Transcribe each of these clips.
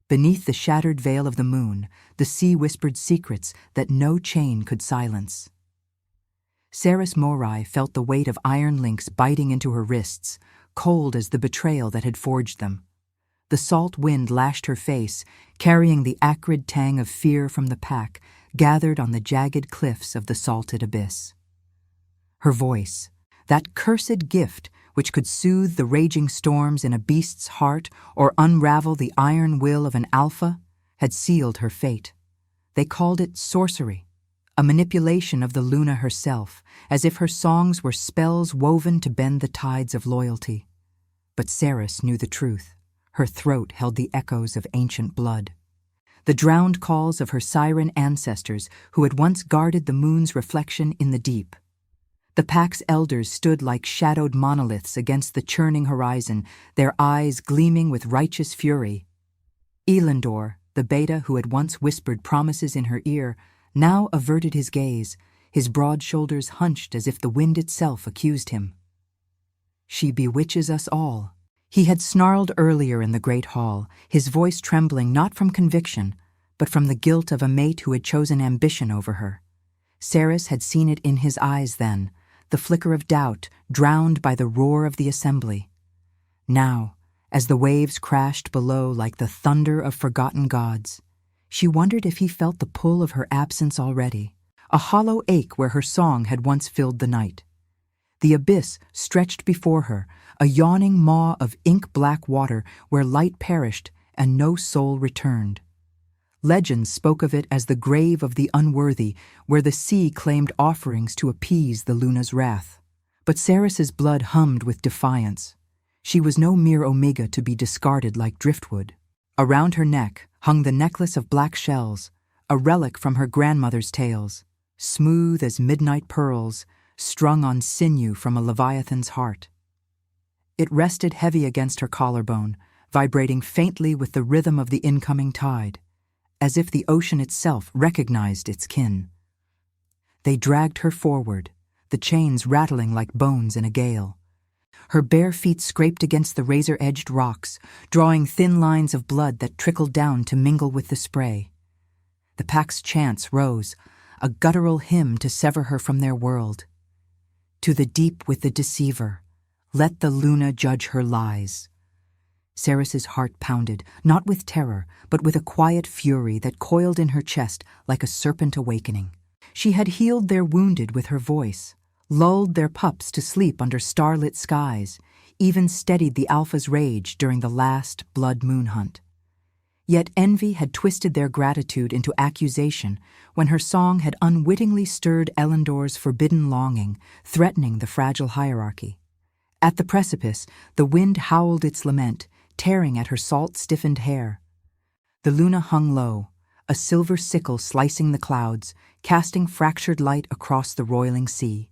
Beneath the shattered veil of the moon, the sea whispered secrets that no chain could silence. Saris Morai felt the weight of iron links biting into her wrists, cold as the betrayal that had forged them. The salt wind lashed her face, carrying the acrid tang of fear from the pack gathered on the jagged cliffs of the salted abyss. Her voice, that cursed gift which could soothe the raging storms in a beast's heart or unravel the iron will of an alpha, had sealed her fate. They called it sorcery, a manipulation of the Luna herself, as if her songs were spells woven to bend the tides of loyalty. But Saris knew the truth. Her throat held the echoes of ancient blood. The drowned calls of her Siren ancestors who had once guarded the moon's reflection in the deep. The pack's elders stood like shadowed monoliths against the churning horizon, their eyes gleaming with righteous fury. Elendor, the beta who had once whispered promises in her ear, now averted his gaze, his broad shoulders hunched as if the wind itself accused him. "She bewitches us all," he had snarled earlier in the great hall, his voice trembling not from conviction, but from the guilt of a mate who had chosen ambition over her. Saris had seen it in his eyes then, the flicker of doubt drowned by the roar of the assembly. Now, as the waves crashed below like the thunder of forgotten gods, she wondered if he felt the pull of her absence already, a hollow ache where her song had once filled the night. The abyss stretched before her, a yawning maw of ink-black water where light perished and no soul returned. Legends spoke of it as the grave of the unworthy, where the sea claimed offerings to appease the Luna's wrath. But Saris's blood hummed with defiance. She was no mere omega to be discarded like driftwood. Around her neck hung the necklace of black shells, a relic from her grandmother's tales, smooth as midnight pearls, strung on sinew from a leviathan's heart. It rested heavy against her collarbone, vibrating faintly with the rhythm of the incoming tide, as if the ocean itself recognized its kin. They dragged her forward, the chains rattling like bones in a gale. Her bare feet scraped against the razor-edged rocks, drawing thin lines of blood that trickled down to mingle with the spray. The pack's chants rose, a guttural hymn to sever her from their world. To the deep with the deceiver, let the Luna judge her lies. Saris's heart pounded, not with terror, but with a quiet fury that coiled in her chest like a serpent awakening. She had healed their wounded with her voice, lulled their pups to sleep under starlit skies, even steadied the alpha's rage during the last blood moon hunt. Yet envy had twisted their gratitude into accusation when her song had unwittingly stirred Elendor's forbidden longing, threatening the fragile hierarchy. At the precipice, the wind howled its lament, tearing at her salt-stiffened hair. The Luna hung low, a silver sickle slicing the clouds, casting fractured light across the roiling sea.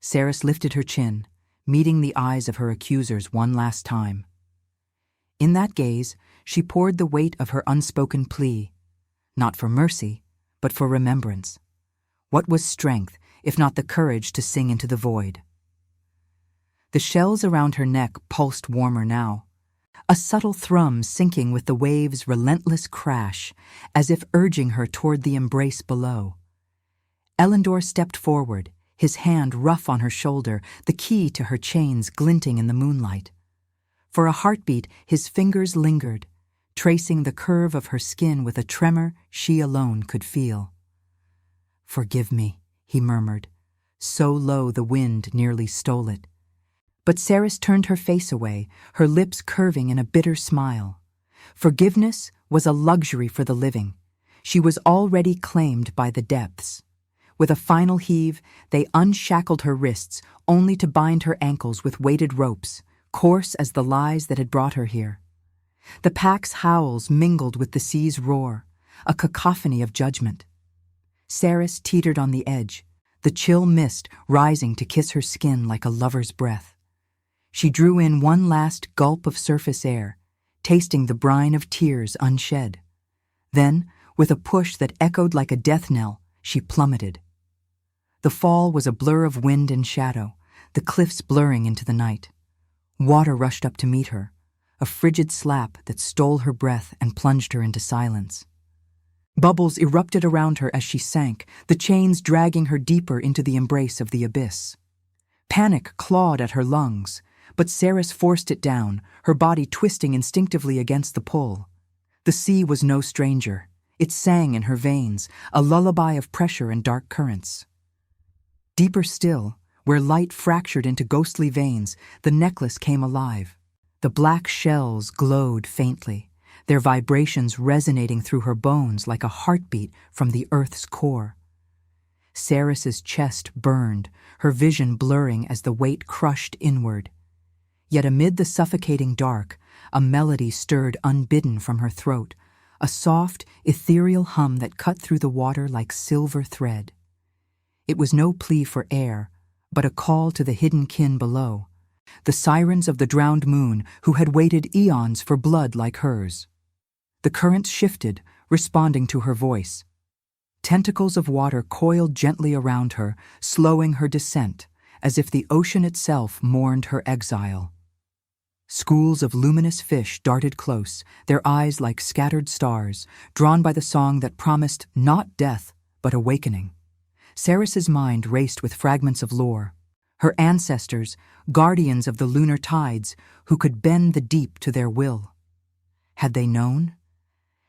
Saris lifted her chin, meeting the eyes of her accusers one last time. In that gaze, she poured the weight of her unspoken plea, not for mercy, but for remembrance. What was strength, if not the courage to sing into the void? The shells around her neck pulsed warmer now, a subtle thrum syncing with the wave's relentless crash, as if urging her toward the embrace below. Elendor stepped forward, his hand rough on her shoulder, the key to her chains glinting in the moonlight. For a heartbeat, his fingers lingered, tracing the curve of her skin with a tremor she alone could feel. "Forgive me," he murmured, so low the wind nearly stole it. But Saris turned her face away, her lips curving in a bitter smile. Forgiveness was a luxury for the living. She was already claimed by the depths. With a final heave, they unshackled her wrists, only to bind her ankles with weighted ropes, coarse as the lies that had brought her here. The pack's howls mingled with the sea's roar, a cacophony of judgment. Saris teetered on the edge, the chill mist rising to kiss her skin like a lover's breath. She drew in one last gulp of surface air, tasting the brine of tears unshed. Then, with a push that echoed like a death knell, she plummeted. The fall was a blur of wind and shadow, the cliffs blurring into the night. Water rushed up to meet her, a frigid slap that stole her breath and plunged her into silence. Bubbles erupted around her as she sank, the chains dragging her deeper into the embrace of the abyss. Panic clawed at her lungs, but Siren forced it down, her body twisting instinctively against the pull. The sea was no stranger. It sang in her veins, a lullaby of pressure and dark currents. Deeper still, where light fractured into ghostly veins, the necklace came alive. The black shells glowed faintly, their vibrations resonating through her bones like a heartbeat from the earth's core. Siren's chest burned, her vision blurring as the weight crushed inward. Yet amid the suffocating dark, a melody stirred unbidden from her throat, a soft, ethereal hum that cut through the water like silver thread. It was no plea for air, but a call to the hidden kin below, the sirens of the drowned moon who had waited eons for blood like hers. The currents shifted, responding to her voice. Tentacles of water coiled gently around her, slowing her descent, as if the ocean itself mourned her exile. Schools of luminous fish darted close, their eyes like scattered stars, drawn by the song that promised not death, but awakening. Siren's mind raced with fragments of lore. Her ancestors, guardians of the lunar tides, who could bend the deep to their will. Had they known?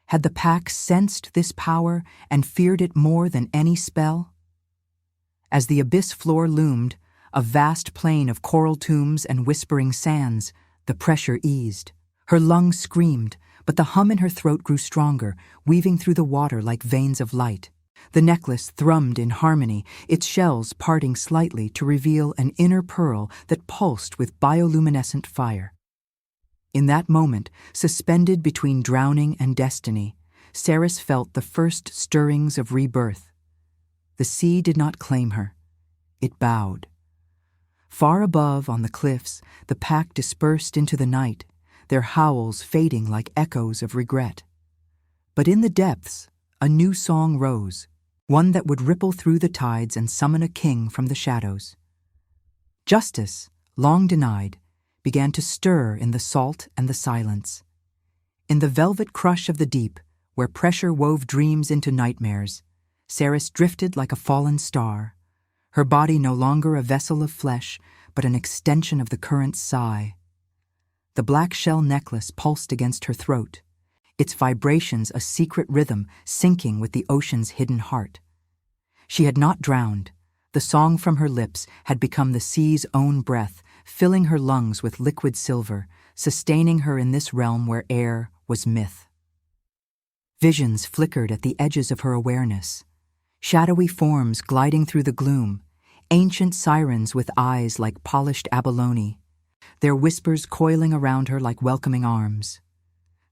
Had the pack sensed this power and feared it more than any spell? As the abyss floor loomed, a vast plain of coral tombs and whispering sands, the pressure eased. Her lungs screamed, but the hum in her throat grew stronger, weaving through the water like veins of light. The necklace thrummed in harmony, its shells parting slightly to reveal an inner pearl that pulsed with bioluminescent fire. In that moment, suspended between drowning and destiny, Siren felt the first stirrings of rebirth. The sea did not claim her. It bowed. Far above on the cliffs, the pack dispersed into the night, their howls fading like echoes of regret. But in the depths, a new song rose, one that would ripple through the tides and summon a king from the shadows. Justice, long denied, began to stir in the salt and the silence. In the velvet crush of the deep, where pressure wove dreams into nightmares, Siren drifted like a fallen star, her body no longer a vessel of flesh, but an extension of the current's sigh. The black shell necklace pulsed against her throat, its vibrations a secret rhythm syncing with the ocean's hidden heart. She had not drowned. The song from her lips had become the sea's own breath, filling her lungs with liquid silver, sustaining her in this realm where air was myth. Visions flickered at the edges of her awareness. Shadowy forms gliding through the gloom, ancient sirens with eyes like polished abalone, their whispers coiling around her like welcoming arms.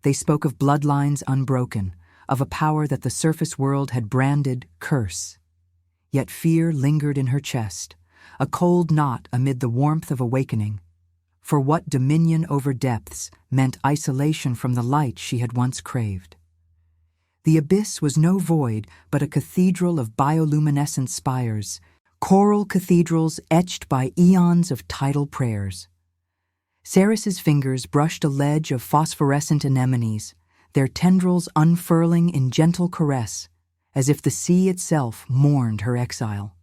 They spoke of bloodlines unbroken, of a power that the surface world had branded curse. Yet fear lingered in her chest, a cold knot amid the warmth of awakening. For what dominion over depths meant isolation from the light she had once craved. The abyss was no void, but a cathedral of bioluminescent spires, choral cathedrals etched by eons of tidal prayers. Siren's fingers brushed a ledge of phosphorescent anemones, their tendrils unfurling in gentle caress, as if the sea itself mourned her exile.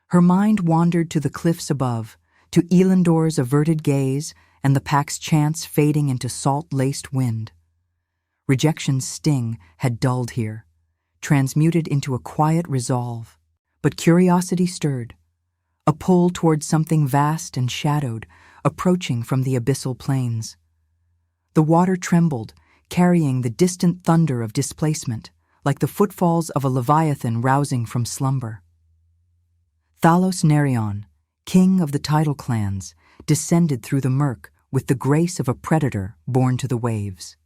Her mind wandered to the cliffs above, to Elandor's averted gaze and the pack's chants fading into salt-laced wind. Rejection's sting had dulled here, transmuted into a quiet resolve. But curiosity stirred, a pull towards something vast and shadowed, approaching from the abyssal plains. The water trembled, carrying the distant thunder of displacement, like the footfalls of a leviathan rousing from slumber. Thalos Nerion, king of the tidal clans, descended through the murk with the grace of a predator born to the waves.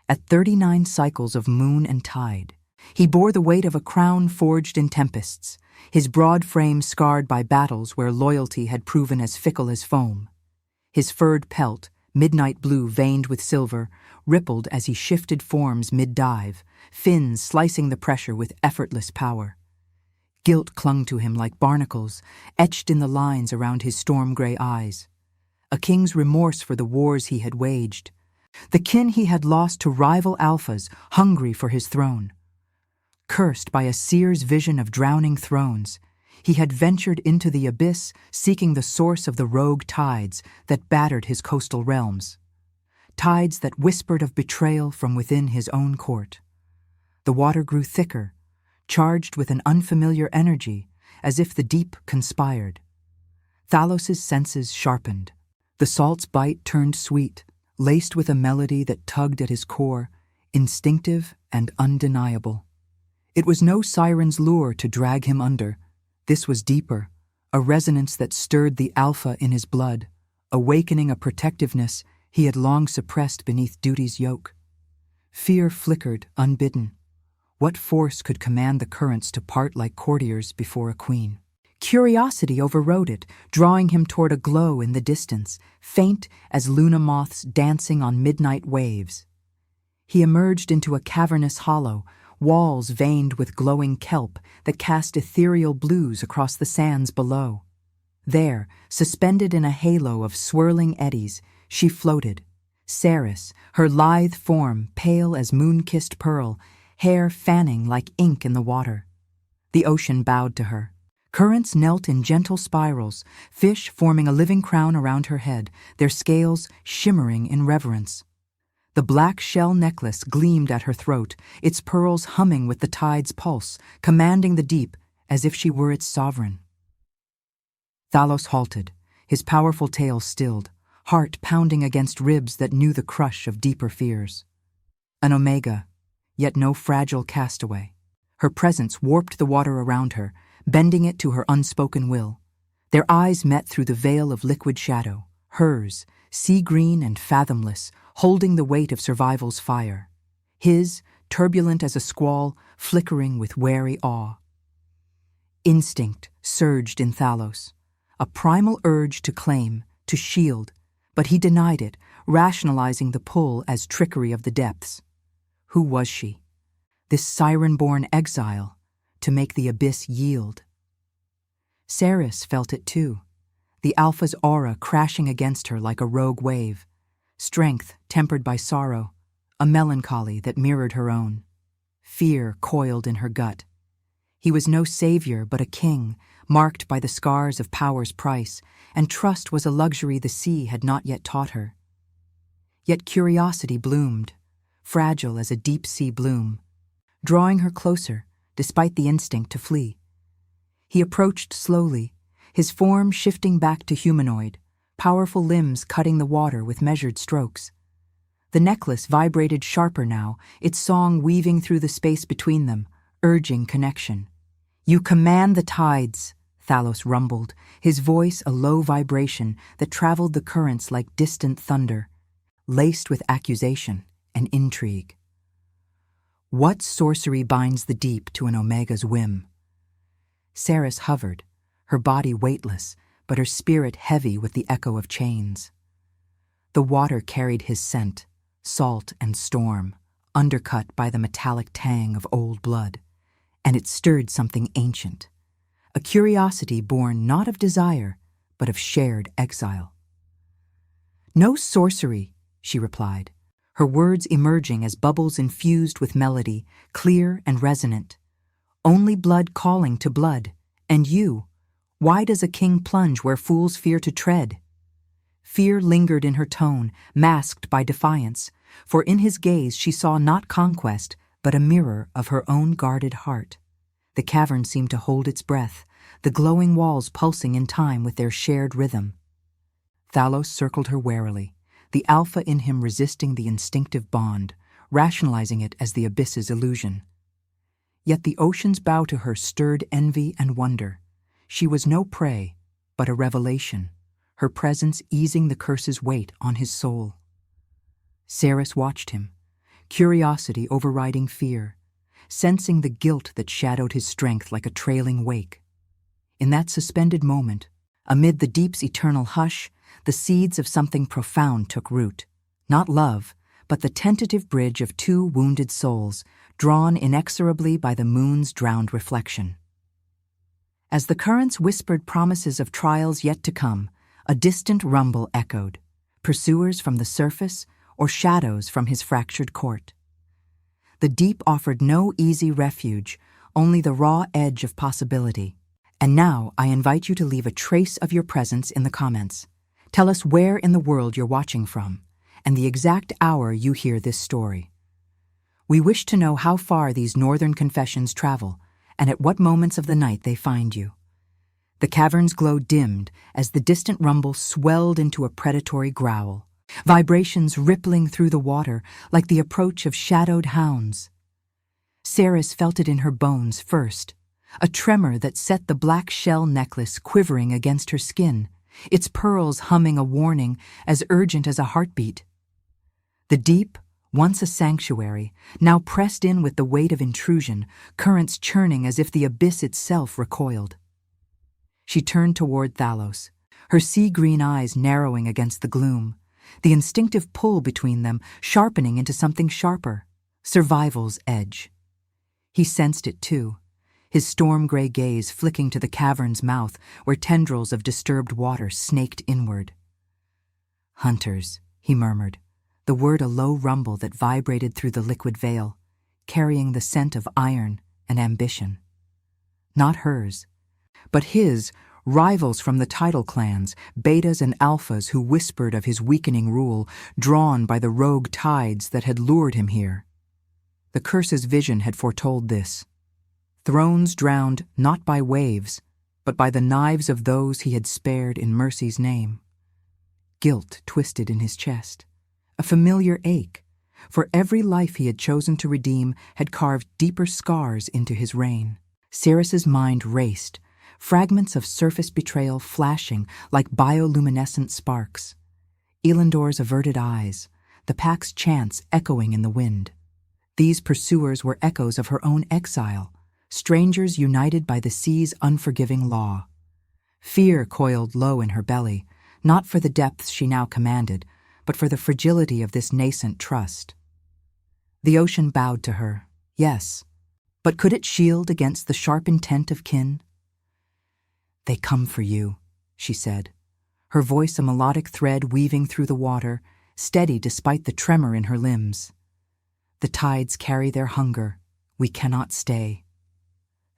At 39 cycles of moon and tide, he bore the weight of a crown forged in tempests, his broad frame scarred by battles where loyalty had proven as fickle as foam. His furred pelt, midnight blue veined with silver, rippled as he shifted forms mid-dive, fins slicing the pressure with effortless power. Guilt clung to him like barnacles, etched in the lines around his storm-gray eyes. a king's remorse for the wars he had waged, the kin he had lost to rival alphas hungry for his throne. Cursed by a seer's vision of drowning thrones, he had ventured into the abyss seeking the source of the rogue tides that battered his coastal realms. Tides that whispered of betrayal from within his own court. The water grew thicker, charged with an unfamiliar energy, as if the deep conspired. Thalos's senses sharpened. The salt's bite turned sweet, laced with a melody that tugged at his core, instinctive and undeniable. It was no siren's lure to drag him under. This was deeper, a resonance that stirred the alpha in his blood, awakening a protectiveness he had long suppressed beneath duty's yoke. Fear flickered, unbidden. What force could command the currents to part like courtiers before a queen? Curiosity overrode it, drawing him toward a glow in the distance, faint as luna moths dancing on midnight waves. He emerged into a cavernous hollow, walls veined with glowing kelp that cast ethereal blues across the sands below. There, suspended in a halo of swirling eddies, she floated. Ceres, her lithe form pale as moon-kissed pearl, hair fanning like ink in the water. The ocean bowed to her. Currents knelt in gentle spirals, fish forming a living crown around her head, their scales shimmering in reverence. The black shell necklace gleamed at her throat, its pearls humming with the tide's pulse, commanding the deep as if she were its sovereign. Thalos halted, his powerful tail stilled, heart pounding against ribs that knew the crush of deeper fears. An omega, yet no fragile castaway. Her presence warped the water around her, bending it to her unspoken will. Their eyes met through the veil of liquid shadow, hers, sea-green and fathomless, holding the weight of survival's fire. His, turbulent as a squall, flickering with wary awe. Instinct surged in Thalos, a primal urge to claim, to shield, but he denied it, rationalizing the pull as trickery of the depths. Who was she? This siren-born exile, to make the abyss yield. Ceres felt it too, the alpha's aura crashing against her like a rogue wave, strength tempered by sorrow, a melancholy that mirrored her own. Fear coiled in her gut. He was no savior but a king, marked by the scars of power's price, and trust was a luxury the sea had not yet taught her. Yet curiosity bloomed, fragile as a deep-sea bloom, drawing her closer, despite the instinct to flee. He approached slowly, his form shifting back to humanoid, powerful limbs cutting the water with measured strokes. The necklace vibrated sharper now, its song weaving through the space between them, urging connection. "You command the tides," Thalos rumbled, his voice a low vibration that traveled the currents like distant thunder, laced with accusation and intrigue. What sorcery binds the deep to an omega's whim? Ceres hovered, her body weightless, but her spirit heavy with the echo of chains. The water carried his scent, salt and storm, undercut by the metallic tang of old blood, and it stirred something ancient, a curiosity born not of desire, but of shared exile. "No sorcery," she replied, her words emerging as bubbles infused with melody, clear and resonant. "Only blood calling to blood, and you, why does a king plunge where fools fear to tread?" Fear lingered in her tone, masked by defiance, for in his gaze she saw not conquest, but a mirror of her own guarded heart. The cavern seemed to hold its breath, the glowing walls pulsing in time with their shared rhythm. Thalos circled her warily, the alpha in him resisting the instinctive bond, rationalizing it as the abyss's illusion. Yet the ocean's bow to her stirred envy and wonder. She was no prey, but a revelation, her presence easing the curse's weight on his soul. Ceres watched him, curiosity overriding fear, sensing the guilt that shadowed his strength like a trailing wake. In that suspended moment, amid the deep's eternal hush, the seeds of something profound took root. Not love, but the tentative bridge of two wounded souls, drawn inexorably by the moon's drowned reflection. As the currents whispered promises of trials yet to come, A distant rumble echoed, pursuers from the surface or shadows from his fractured court. The deep offered no easy refuge, only the raw edge of possibility. And now I invite you to leave a trace of your presence in the comments. Tell us where in the world you're watching from, and the exact hour you hear this story. We wish to know how far these northern confessions travel, and at what moments of the night they find you. The cavern's glow dimmed as the distant rumble swelled into a predatory growl, vibrations rippling through the water like the approach of shadowed hounds. Ceres felt it in her bones first, a tremor that set the black shell necklace quivering against her skin, its pearls humming a warning as urgent as a heartbeat. The deep, once a sanctuary, now pressed in with the weight of intrusion, currents churning as if the abyss itself recoiled. She turned toward Thalos, her sea-green eyes narrowing against the gloom, the instinctive pull between them sharpening into something sharper, survival's edge. He sensed it too, his storm-gray gaze flicking to the cavern's mouth where tendrils of disturbed water snaked inward. "Hunters," he murmured, the word a low rumble that vibrated through the liquid veil, carrying the scent of iron and ambition. Not hers, but his, rivals from the tidal clans, betas and alphas who whispered of his weakening rule, drawn by the rogue tides that had lured him here. The curse's vision had foretold this. Thrones drowned not by waves, but by the knives of those he had spared in mercy's name. Guilt twisted in his chest, a familiar ache, for every life he had chosen to redeem had carved deeper scars into his reign. Ceres's mind raced, fragments of surface betrayal flashing like bioluminescent sparks. Elandor's averted eyes, the pack's chants echoing in the wind. These pursuers were echoes of her own exile, strangers united by the sea's unforgiving law. Fear coiled low in her belly, not for the depths she now commanded, but for the fragility of this nascent trust. The ocean bowed to her, yes, but could it shield against the sharp intent of kin? "They come for you," she said, her voice a melodic thread weaving through the water, steady despite the tremor in her limbs. "The tides carry their hunger. We cannot stay."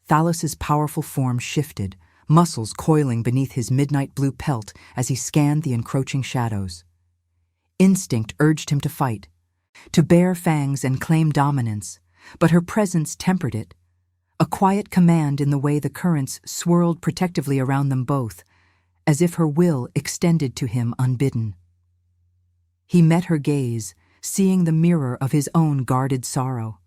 Thalos's powerful form shifted, muscles coiling beneath his midnight blue pelt as he scanned the encroaching shadows. Instinct urged him to fight, to bare fangs and claim dominance, but her presence tempered it, a quiet command in the way the currents swirled protectively around them both, as if her will extended to him unbidden. He met her gaze, seeing the mirror of his own guarded sorrow.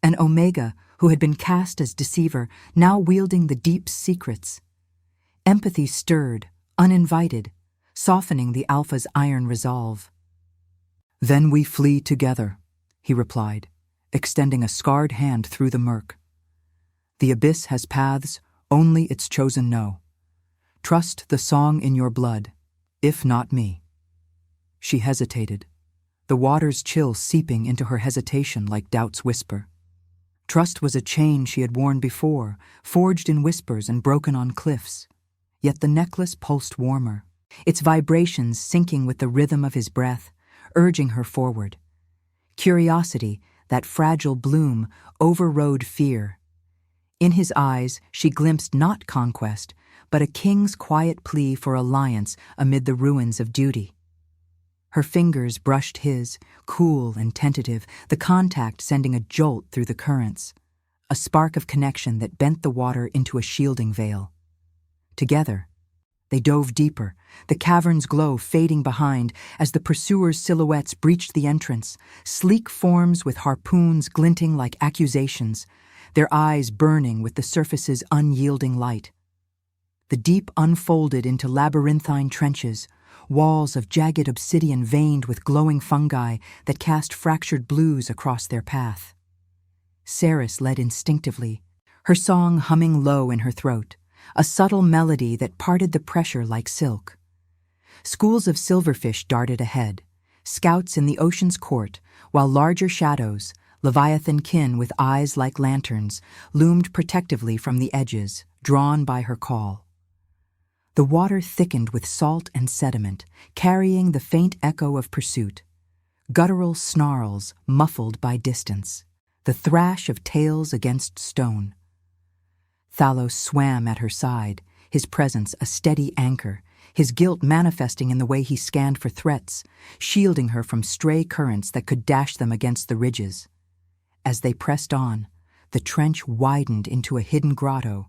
An Omega who had been cast as deceiver, now wielding the deep secrets. Empathy stirred, uninvited, softening the Alpha's iron resolve. "Then we flee together," he replied, extending a scarred hand through the murk. "The abyss has paths only its chosen know. Trust the song in your blood, if not me." She hesitated, the water's chill seeping into her hesitation like doubt's whisper. Trust was a chain she had worn before, forged in whispers and broken on cliffs. Yet the necklace pulsed warmer, its vibrations syncing with the rhythm of his breath, urging her forward. Curiosity, that fragile bloom, overrode fear. In his eyes, she glimpsed not conquest, but a king's quiet plea for alliance amid the ruins of duty. Her fingers brushed his, cool and tentative, the contact sending a jolt through the currents, a spark of connection that bent the water into a shielding veil. Together, they dove deeper, the cavern's glow fading behind as the pursuers' silhouettes breached the entrance, sleek forms with harpoons glinting like accusations, their eyes burning with the surface's unyielding light. The deep unfolded into labyrinthine trenches, walls of jagged obsidian veined with glowing fungi that cast fractured blues across their path. Ceres led instinctively, her song humming low in her throat, a subtle melody that parted the pressure like silk. Schools of silverfish darted ahead, scouts in the ocean's court, while larger shadows, leviathan kin with eyes like lanterns, loomed protectively from the edges, drawn by her call. The water thickened with salt and sediment, carrying the faint echo of pursuit. Guttural snarls muffled by distance, the thrash of tails against stone. Thalos swam at her side, his presence a steady anchor, his guilt manifesting in the way he scanned for threats, shielding her from stray currents that could dash them against the ridges. As they pressed on, the trench widened into a hidden grotto,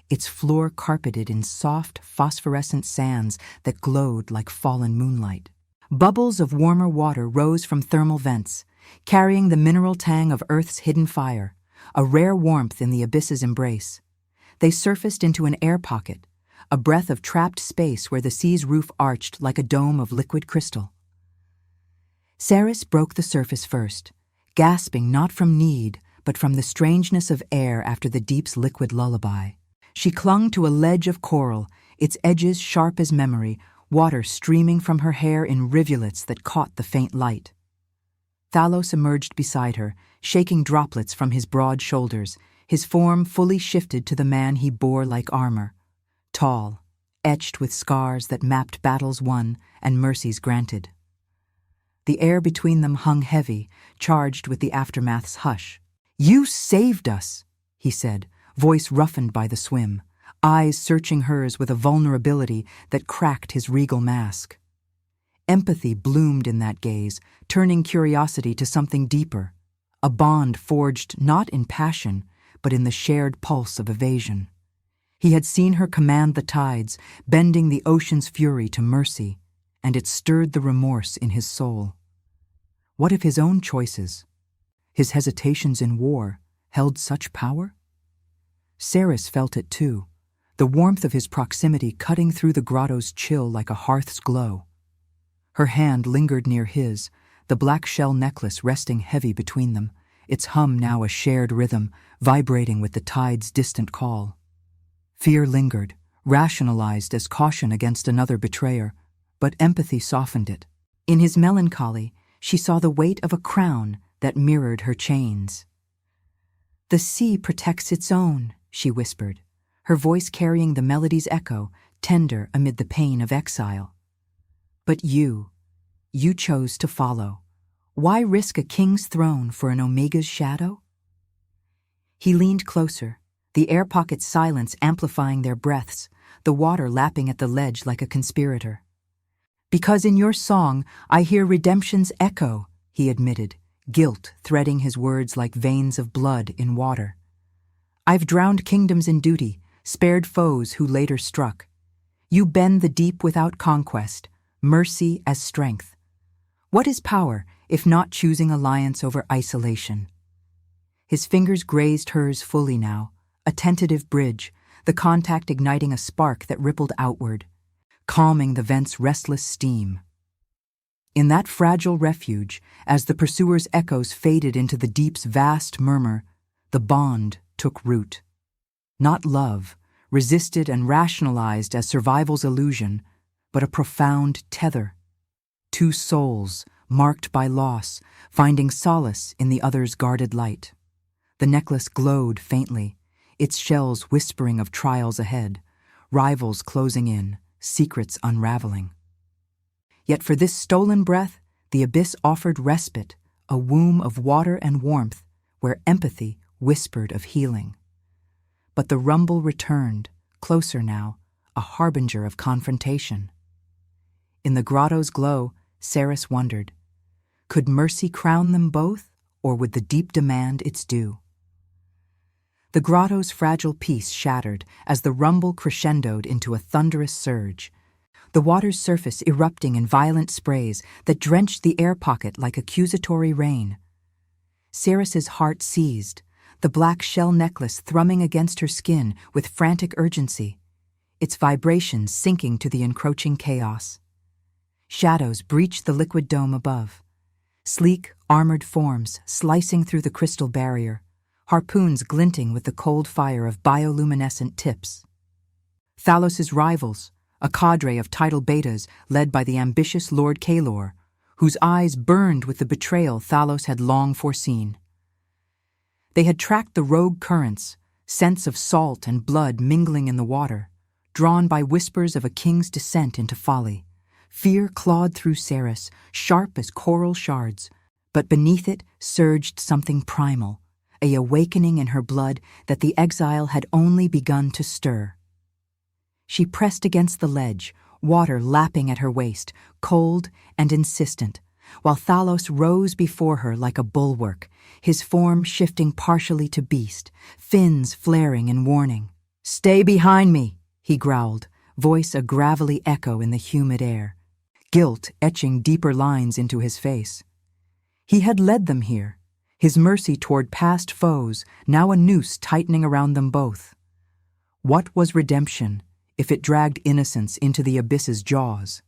its floor carpeted in soft, phosphorescent sands that glowed like fallen moonlight. Bubbles of warmer water rose from thermal vents, carrying the mineral tang of Earth's hidden fire, a rare warmth in the abyss's embrace. They surfaced into an air pocket, a breath of trapped space where the sea's roof arched like a dome of liquid crystal. Ceres broke the surface first, gasping not from need, but from the strangeness of air after the deep's liquid lullaby. She clung to a ledge of coral, its edges sharp as memory, water streaming from her hair in rivulets that caught the faint light. Thalos emerged beside her, shaking droplets from his broad shoulders, his form fully shifted to the man he bore like armor. Tall, etched with scars that mapped battles won and mercies granted. The air between them hung heavy, charged with the aftermath's hush. "You saved us," he said, voice roughened by the swim, eyes searching hers with a vulnerability that cracked his regal mask. Empathy bloomed in that gaze, turning curiosity to something deeper, a bond forged not in passion, but in the shared pulse of evasion. He had seen her command the tides, bending the ocean's fury to mercy, and it stirred the remorse in his soul. What if his own choices, his hesitations in war, held such power? Ceres felt it too, the warmth of his proximity cutting through the grotto's chill like a hearth's glow. Her hand lingered near his, the black shell necklace resting heavy between them, its hum now a shared rhythm, vibrating with the tide's distant call. Fear lingered, rationalized as caution against another betrayer, but empathy softened it. In his melancholy, she saw the weight of a crown that mirrored her chains. "The sea protects its own," she whispered, her voice carrying the melody's echo, tender amid the pain of exile. "But you chose to follow. Why risk a king's throne for an Omega's shadow?" He leaned closer, the air pocket's silence amplifying their breaths, the water lapping at the ledge like a conspirator. "Because in your song I hear redemption's echo," he admitted, guilt threading his words like veins of blood in water. "I've drowned kingdoms in duty, spared foes who later struck. You bend the deep without conquest, mercy as strength. What is power if not choosing alliance over isolation?" His fingers grazed hers fully now, a tentative bridge, the contact igniting a spark that rippled outward, calming the vent's restless steam. In that fragile refuge, as the pursuer's echoes faded into the deep's vast murmur, the bond took root. Not love, resisted and rationalized as survival's illusion, but a profound tether. Two souls, marked by loss, finding solace in the other's guarded light. The necklace glowed faintly, its shells whispering of trials ahead, rivals closing in, secrets unraveling. Yet for this stolen breath, the abyss offered respite, a womb of water and warmth, where empathy whispered of healing. But the rumble returned, closer now, a harbinger of confrontation. In the grotto's glow, Ceres wondered, could mercy crown them both, or would the deep demand its due? The grotto's fragile peace shattered as the rumble crescendoed into a thunderous surge, the water's surface erupting in violent sprays that drenched the air pocket like accusatory rain. Ceres's heart seized, the black shell necklace thrumming against her skin with frantic urgency, its vibrations sinking to the encroaching chaos. Shadows breached the liquid dome above, sleek, armored forms slicing through the crystal barrier, harpoons glinting with the cold fire of bioluminescent tips. Thalos's rivals, a cadre of tidal betas led by the ambitious Lord Kalor, whose eyes burned with the betrayal Thalos had long foreseen. They had tracked the rogue currents, scents of salt and blood mingling in the water, drawn by whispers of a king's descent into folly. Fear clawed through Saris, sharp as coral shards, but beneath it surged something primal, a awakening in her blood that the exile had only begun to stir. She pressed against the ledge, water lapping at her waist, cold and insistent, while Thalos rose before her like a bulwark, his form shifting partially to beast, fins flaring in warning. "Stay behind me," he growled, voice a gravelly echo in the humid air, guilt etching deeper lines into his face. He had led them here, his mercy toward past foes, now a noose tightening around them both. What was redemption if it dragged innocence into the abyss's jaws?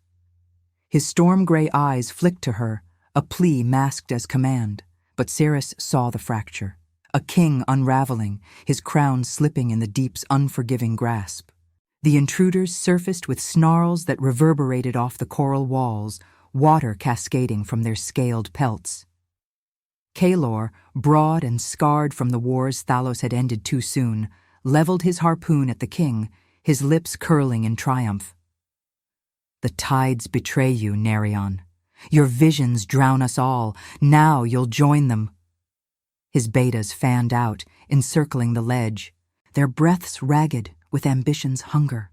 His storm-gray eyes flicked to her, a plea masked as command, but Saris saw the fracture. A king unraveling, his crown slipping in the deep's unforgiving grasp. The intruders surfaced with snarls that reverberated off the coral walls, water cascading from their scaled pelts. Kalor, broad and scarred from the wars Thalos had ended too soon, leveled his harpoon at the king, his lips curling in triumph. "The tides betray you, Nerion. Your visions drown us all. Now you'll join them." His betas fanned out, encircling the ledge, their breaths ragged with ambition's hunger.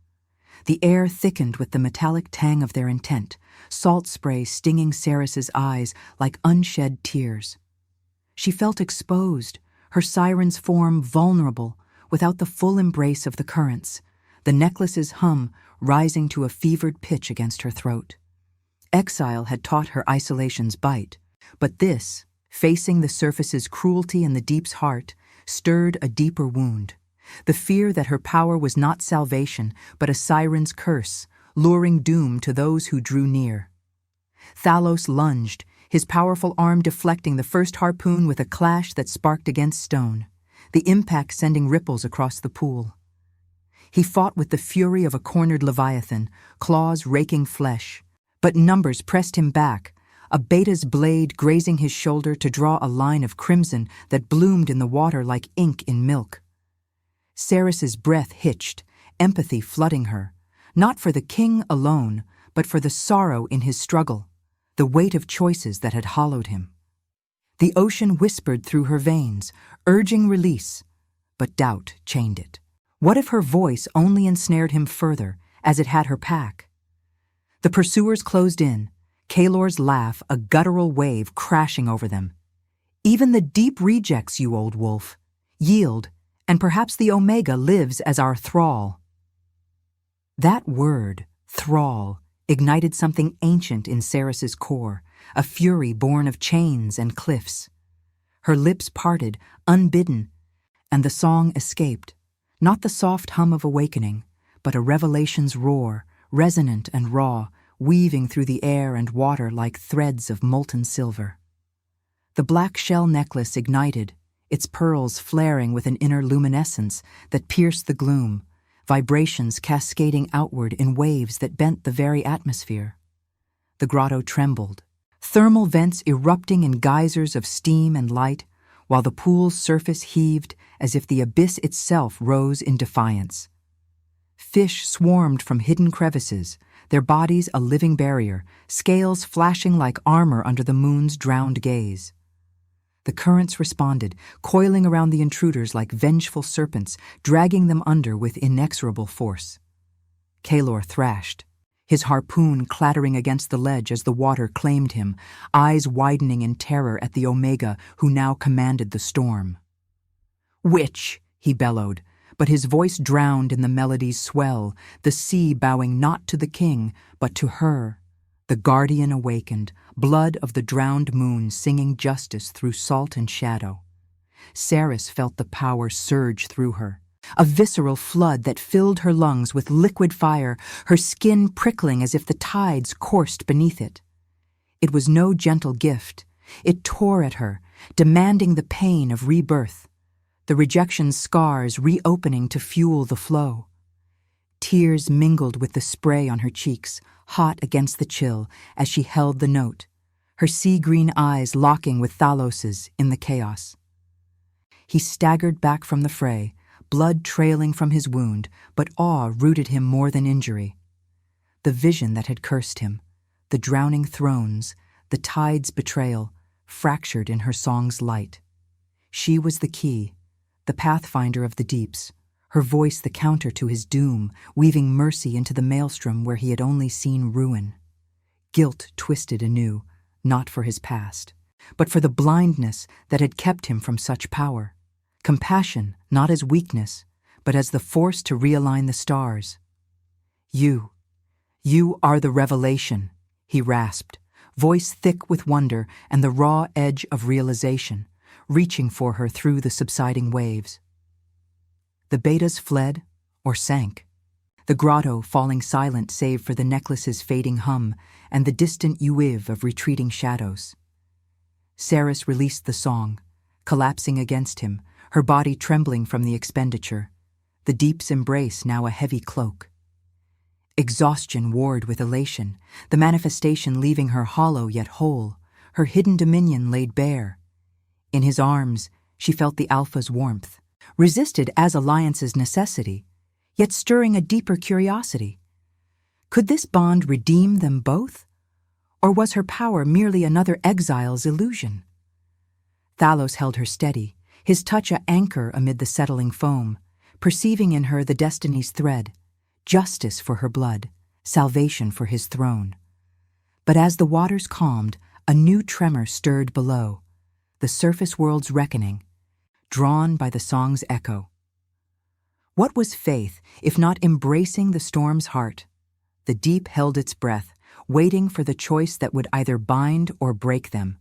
The air thickened with the metallic tang of their intent, salt spray stinging Saris's eyes like unshed tears. She felt exposed, her siren's form vulnerable, without the full embrace of the currents, the necklace's hum rising to a fevered pitch against her throat. Exile had taught her isolation's bite, but this, facing the surface's cruelty and the deep's heart, stirred a deeper wound. The fear that her power was not salvation, but a siren's curse, luring doom to those who drew near. Thalos lunged, his powerful arm deflecting the first harpoon with a clash that sparked against stone, the impact sending ripples across the pool. He fought with the fury of a cornered leviathan, claws raking flesh, but numbers pressed him back, a beta's blade grazing his shoulder to draw a line of crimson that bloomed in the water like ink in milk. Saris's breath hitched, empathy flooding her, not for the king alone, but for the sorrow in his struggle, the weight of choices that had hollowed him. The ocean whispered through her veins, urging release, but doubt chained it. What if her voice only ensnared him further, as it had her pack? The pursuers closed in, Kalor's laugh a guttural wave crashing over them. "Even the deep rejects you, old wolf. Yield, and perhaps the Omega lives as our thrall." That word, thrall, ignited something ancient in Saris's core, a fury born of chains and cliffs. Her lips parted, unbidden, and the song escaped, not the soft hum of awakening, but a revelation's roar, resonant and raw, weaving through the air and water like threads of molten silver. The black shell necklace ignited, its pearls flaring with an inner luminescence that pierced the gloom, vibrations cascading outward in waves that bent the very atmosphere. The grotto trembled, thermal vents erupting in geysers of steam and light, while the pool's surface heaved as if the abyss itself rose in defiance. Fish swarmed from hidden crevices, their bodies a living barrier, scales flashing like armor under the moon's drowned gaze. The currents responded, coiling around the intruders like vengeful serpents, dragging them under with inexorable force. Kalor thrashed, his harpoon clattering against the ledge as the water claimed him, eyes widening in terror at the Omega who now commanded the storm. "Witch!" he bellowed, but his voice drowned in the melody's swell, the sea bowing not to the king, but to her, the guardian awakened, blood of the drowned moon singing justice through salt and shadow. Saris felt the power surge through her, a visceral flood that filled her lungs with liquid fire, her skin prickling as if the tides coursed beneath it. It was no gentle gift. It tore at her, demanding the pain of rebirth, the rejection's scars reopening to fuel the flow. Tears mingled with the spray on her cheeks, hot against the chill, as she held the note, her sea-green eyes locking with Thalos's in the chaos. He staggered back from the fray, blood trailing from his wound, but awe rooted him more than injury. The vision that had cursed him, the drowning thrones, the tide's betrayal, fractured in her song's light. She was the key, the pathfinder of the deeps, her voice the counter to his doom, weaving mercy into the maelstrom where he had only seen ruin. Guilt twisted anew, not for his past, but for the blindness that had kept him from such power. Compassion, not as weakness, but as the force to realign the stars. You are the revelation, he rasped, voice thick with wonder and the raw edge of realization, reaching for her through the subsiding waves. The betas fled or sank, the grotto falling silent save for the necklace's fading hum and the distant uiv of retreating shadows. Saris released the song, collapsing against him, her body trembling from the expenditure, the deep's embrace now a heavy cloak. Exhaustion warred with elation, the manifestation leaving her hollow yet whole, her hidden dominion laid bare. In his arms, she felt the Alpha's warmth, resisted as alliance's necessity, yet stirring a deeper curiosity. Could this bond redeem them both? Or was her power merely another exile's illusion? Thalos held her steady, his touch a anchor amid the settling foam, perceiving in her the destiny's thread, justice for her blood, salvation for his throne. But as the waters calmed, a new tremor stirred below, the surface world's reckoning, drawn by the song's echo. What was faith, if not embracing the storm's heart? The deep held its breath, waiting for the choice that would either bind or break them.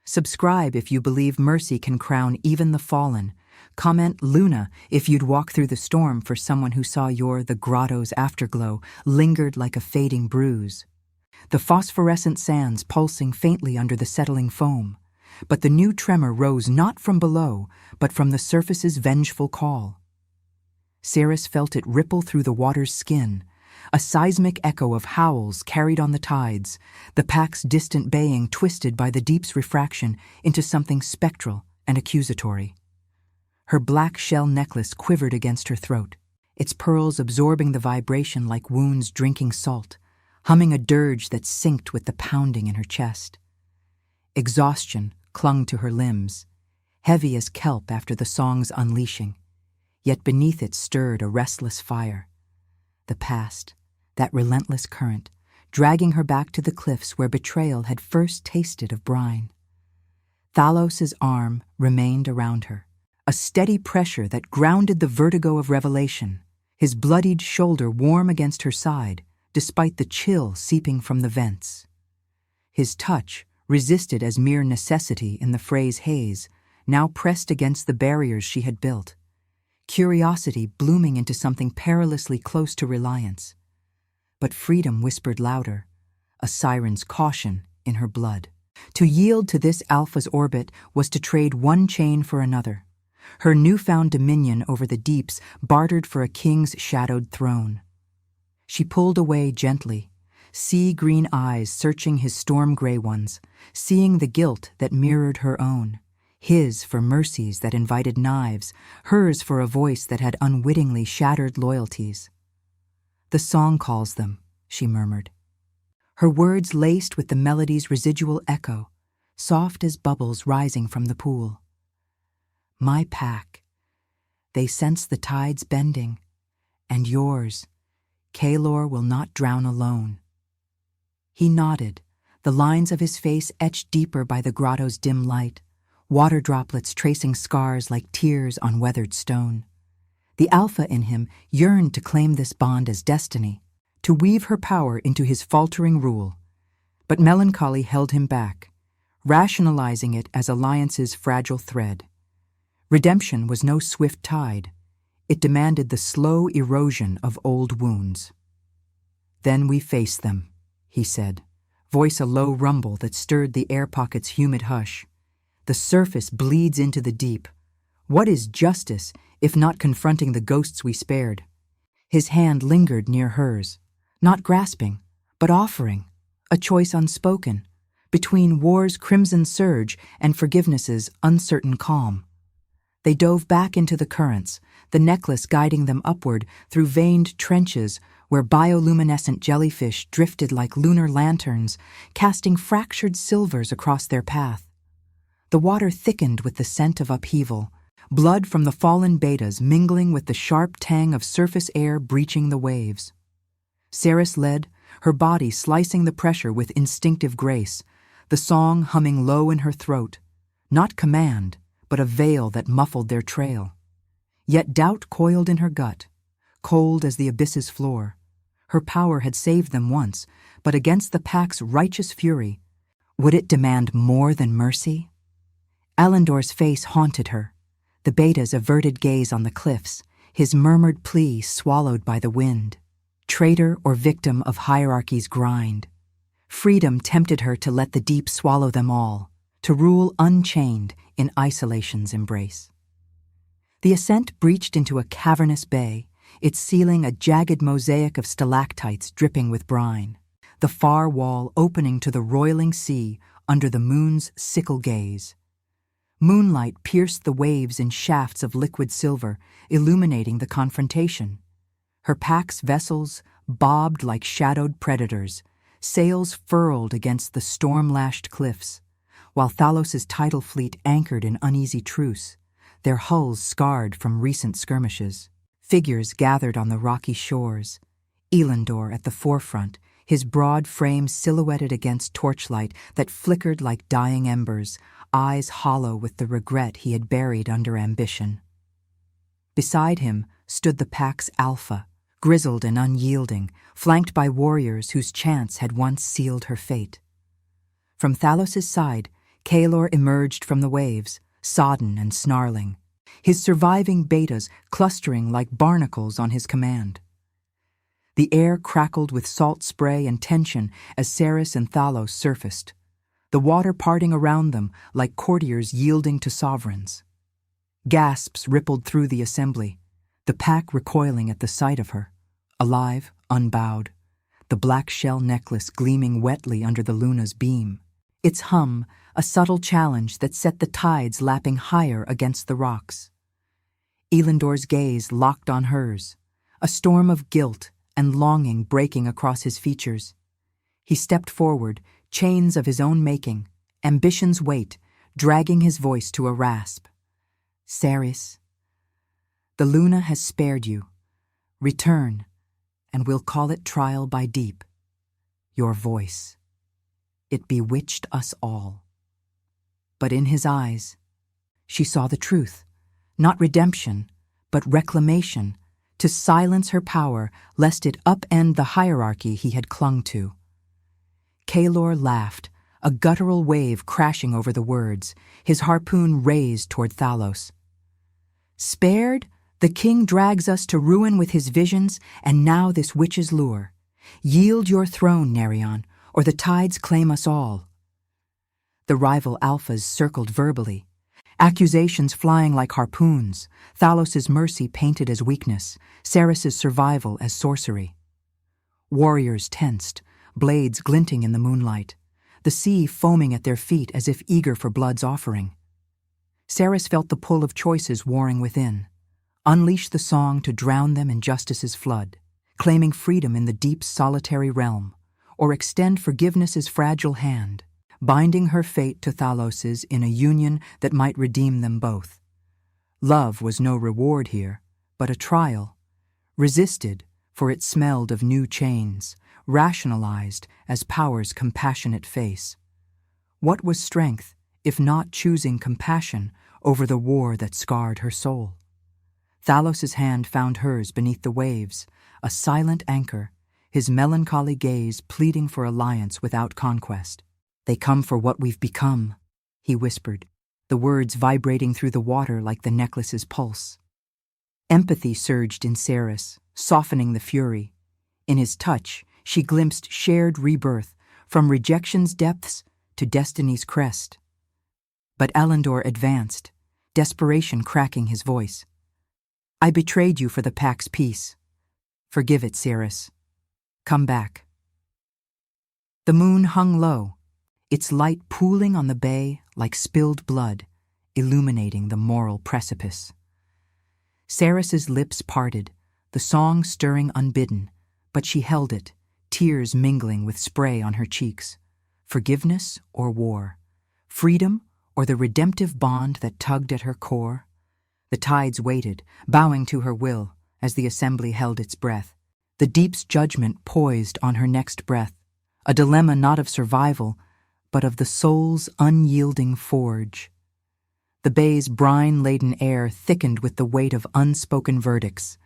Subscribe if you believe mercy can crown even the fallen. Comment Luna if you'd walk through the storm for someone who saw the grotto's afterglow lingered like a fading bruise. The phosphorescent sands pulsing faintly under the settling foam. But the new tremor rose not from below, but from the surface's vengeful call. Saris felt it ripple through the water's skin, a seismic echo of howls carried on the tides, the pack's distant baying twisted by the deep's refraction into something spectral and accusatory. Her black shell necklace quivered against her throat, its pearls absorbing the vibration like wounds drinking salt, humming a dirge that synced with the pounding in her chest. Exhaustion clung to her limbs, heavy as kelp after the song's unleashing, yet beneath it stirred a restless fire. The past, that relentless current, dragging her back to the cliffs where betrayal had first tasted of brine. Thalos's arm remained around her, a steady pressure that grounded the vertigo of revelation, his bloodied shoulder warm against her side, despite the chill seeping from the vents. His touch, resisted as mere necessity in the fray's haze, now pressed against the barriers she had built, curiosity blooming into something perilously close to reliance. But freedom whispered louder, a siren's caution in her blood. To yield to this Alpha's orbit was to trade one chain for another, her newfound dominion over the deeps bartered for a king's shadowed throne. She pulled away gently, sea-green eyes searching his storm-gray ones, seeing the guilt that mirrored her own, his for mercies that invited knives, hers for a voice that had unwittingly shattered loyalties. "The song calls them," she murmured, her words laced with the melody's residual echo, soft as bubbles rising from the pool. "My pack, they sense the tides bending, and yours, Kalor will not drown alone." He nodded, the lines of his face etched deeper by the grotto's dim light, water droplets tracing scars like tears on weathered stone. The Alpha in him yearned to claim this bond as destiny, to weave her power into his faltering rule. But melancholy held him back, rationalizing it as alliance's fragile thread. Redemption was no swift tide. It demanded the slow erosion of old wounds. "Then we face them," he said, voice a low rumble that stirred the air pocket's humid hush. "The surface bleeds into the deep. What is justice if not confronting the ghosts we spared?" His hand lingered near hers, not grasping, but offering, a choice unspoken, between war's crimson surge and forgiveness's uncertain calm. They dove back into the currents, the necklace guiding them upward through veined trenches where bioluminescent jellyfish drifted like lunar lanterns, casting fractured silvers across their path. The water thickened with the scent of upheaval, blood from the fallen betas mingling with the sharp tang of surface air breaching the waves. Ceres led, her body slicing the pressure with instinctive grace, the song humming low in her throat, not command, but a veil that muffled their trail. Yet doubt coiled in her gut, cold as the abyss's floor. Her power had saved them once, but against the pack's righteous fury, would it demand more than mercy? Alendor's face haunted her, the beta's averted gaze on the cliffs, his murmured plea swallowed by the wind. Traitor or victim of hierarchy's grind. Freedom tempted her to let the deep swallow them all, to rule unchained in isolation's embrace. The ascent breached into a cavernous bay, its ceiling a jagged mosaic of stalactites dripping with brine, the far wall opening to the roiling sea under the moon's sickle gaze. Moonlight pierced the waves in shafts of liquid silver, illuminating the confrontation. Her pack's vessels bobbed like shadowed predators, sails furled against the storm-lashed cliffs, while Thalos's tidal fleet anchored in uneasy truce, their hulls scarred from recent skirmishes. Figures gathered on the rocky shores, Elendor at the forefront, his broad frame silhouetted against torchlight that flickered like dying embers, eyes hollow with the regret he had buried under ambition. Beside him stood the pack's alpha, grizzled and unyielding, flanked by warriors whose chants had once sealed her fate. From Thalos's side, Kaelor emerged from the waves, sodden and snarling, his surviving betas clustering like barnacles on his command. The air crackled with salt spray and tension as Ceres and Thalos surfaced, the water parting around them like courtiers yielding to sovereigns. Gasps rippled through the assembly, the pack recoiling at the sight of her, alive, unbowed, the black shell necklace gleaming wetly under the luna's beam, its hum a subtle challenge that set the tides lapping higher against the rocks. Elendor's gaze locked on hers, a storm of guilt and longing breaking across his features. He stepped forward, chains of his own making, ambition's weight, dragging his voice to a rasp. Ceres, the Luna has spared you. Return, and we'll call it trial by deep. Your voice. It bewitched us all. But in his eyes, she saw the truth, not redemption, but reclamation, to silence her power lest it upend the hierarchy he had clung to. Kaelor laughed, a guttural wave crashing over the words, his harpoon raised toward Thalos. Spared, the king drags us to ruin with his visions, and now this witch's lure. Yield your throne, Nerion, or the tides claim us all. The rival alphas circled verbally, accusations flying like harpoons, Thalos's mercy painted as weakness, Ceres's survival as sorcery. Warriors tensed, blades glinting in the moonlight, the sea foaming at their feet as if eager for blood's offering. Ceres felt the pull of choices warring within. Unleash the song to drown them in justice's flood, claiming freedom in the deep solitary realm, or extend forgiveness's fragile hand, binding her fate to Thalos's in a union that might redeem them both. Love was no reward here, but a trial, resisted, for it smelled of new chains, rationalized as power's compassionate face. What was strength, if not choosing compassion over the war that scarred her soul? Thalos's hand found hers beneath the waves, a silent anchor, his melancholy gaze pleading for alliance without conquest. They come for what we've become, he whispered, the words vibrating through the water like the necklace's pulse. Empathy surged in Ceres, softening the fury. In his touch, she glimpsed shared rebirth, from rejection's depths to destiny's crest. But Elendor advanced, desperation cracking his voice. I betrayed you for the pack's peace. Forgive it, Ceres. Come back. The moon hung low, its light pooling on the bay like spilled blood, illuminating the moral precipice. Ceres's lips parted, the song stirring unbidden, but she held it, tears mingling with spray on her cheeks. Forgiveness or war? Freedom or the redemptive bond that tugged at her core? The tides waited, bowing to her will, as the assembly held its breath. The deep's judgment poised on her next breath, a dilemma not of survival, but of the soul's unyielding forge. The bay's brine-laden air thickened with the weight of unspoken verdicts,